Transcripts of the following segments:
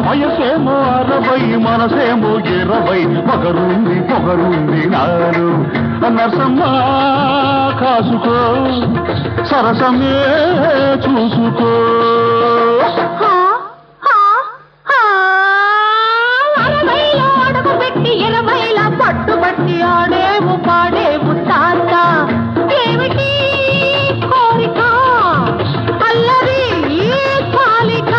వయసేమో 60 మనసేమో 20 పొగరుంది నాలు నరసమ్మ కాసుకో సరసమే చూసుకో పెట్టి 20 పట్టుబట్టి ఆడేవు పాడేవు తాత ఏమిటి కోరిక అల్లరి కాలిక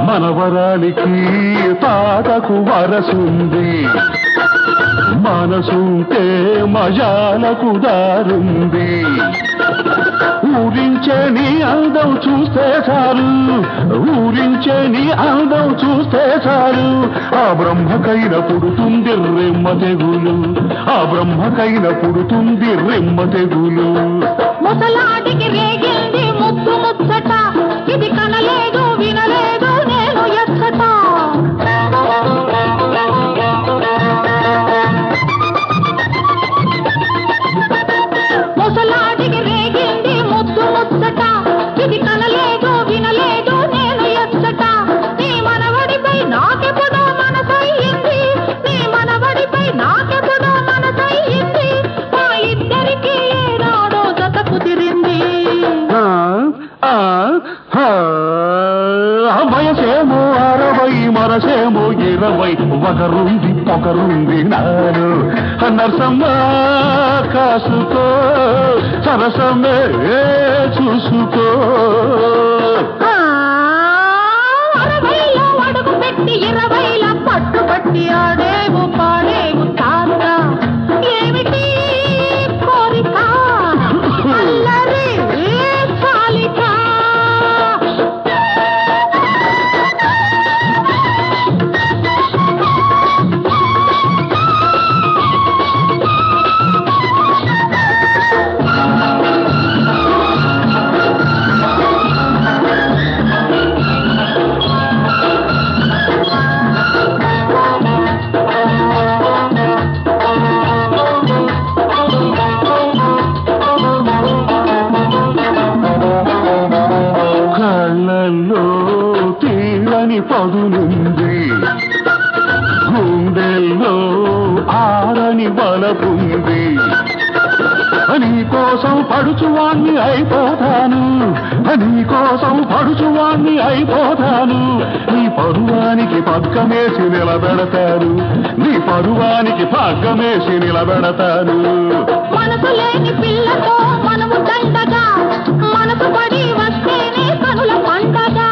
మనవరానికి తాతకు వరసుంది మనసుంటే మజాలకు దారుంది ఊరించే నీ అందం చూస్తే చాలు ఊరించే నీ అందం చూస్తే చాలు ఆ బ్రహ్మకైన పుడుతుంది రెమ్మ తెగులు ఆ బ్రహ్మకైన పుడుతుంది రెమ్మ తెగులు ముసలాటికి రేగింది ముద్దు ముచ్చట ఇది కనలేదు వినలేదు నేను ఎచ్చట ముసలాటికి రేగింది ముద్దు ముచ్చట ఇది కనలేదు వినలేదు నేను ఎచ్చట నీ మనవడిపై నాకెప్పుడో మనసయ్యింది నీ మనవడిపై నాకెప్పుడో మనసయ్యింది మా ఇద్దరికి ఏనాడో జత కుదిరింది వయసేమో 60 మనసేమో 20 పొగరుంది నాలు నరసమ్మ కాసుకో సరసమే చూసుకో 60లో అడుగు పెట్టి 20 పట్టుబట్టి ఆడేవు పాడేవు తాత ఏమిటి కోరిక అల్లరి కాలిక కళ్ళల్లో తీరని పదునుంది గుండెల్లో ఆరని బలపుంది నీకోసం పడుచువాణ్ణి అయిపోతాను నీకోసం పడుచువాణ్ణి అయిపోతాను నీ పరువానికి పగ్గమేసి నిలబెడతాను నీ పరువానికి పగ్గమేసి నిలబెడతాను మనసు లేని పిల్లతో మనము దండగా మనసు పడి వస్తేనే కనుల పండగా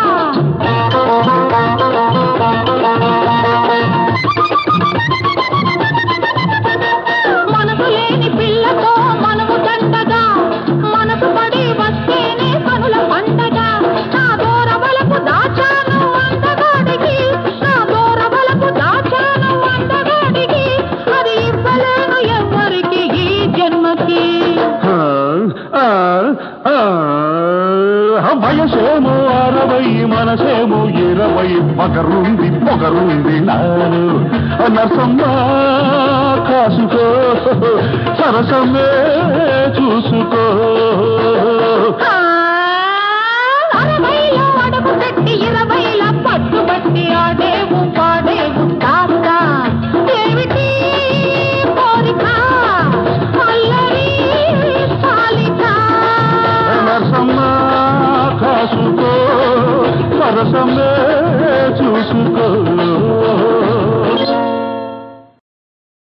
మనసు లేని పిల్లతో మనము దండగా మనసు పడి వస్తేనే కనుల పండగా నా దూరవలపు దాచాను అందగాడికి నా దూరవలపు దాచాను అందగాడికి అది ఇవ్వలేను ఎవ్వరికి ఈ జన్మకి వయసేమో 60 మనసేమో 20 పొగరుంది నాలు నరసమ్మ కాసుకో సరసమే చూసుకో 60లో అడుగు పెట్టి 20 పట్టుబట్టి ఆడేవు పాడేవు తాత ఏమిటి కోరిక అల్లరి కాలిక నరసమ్మ కాసుకో సరసమే చూసుకో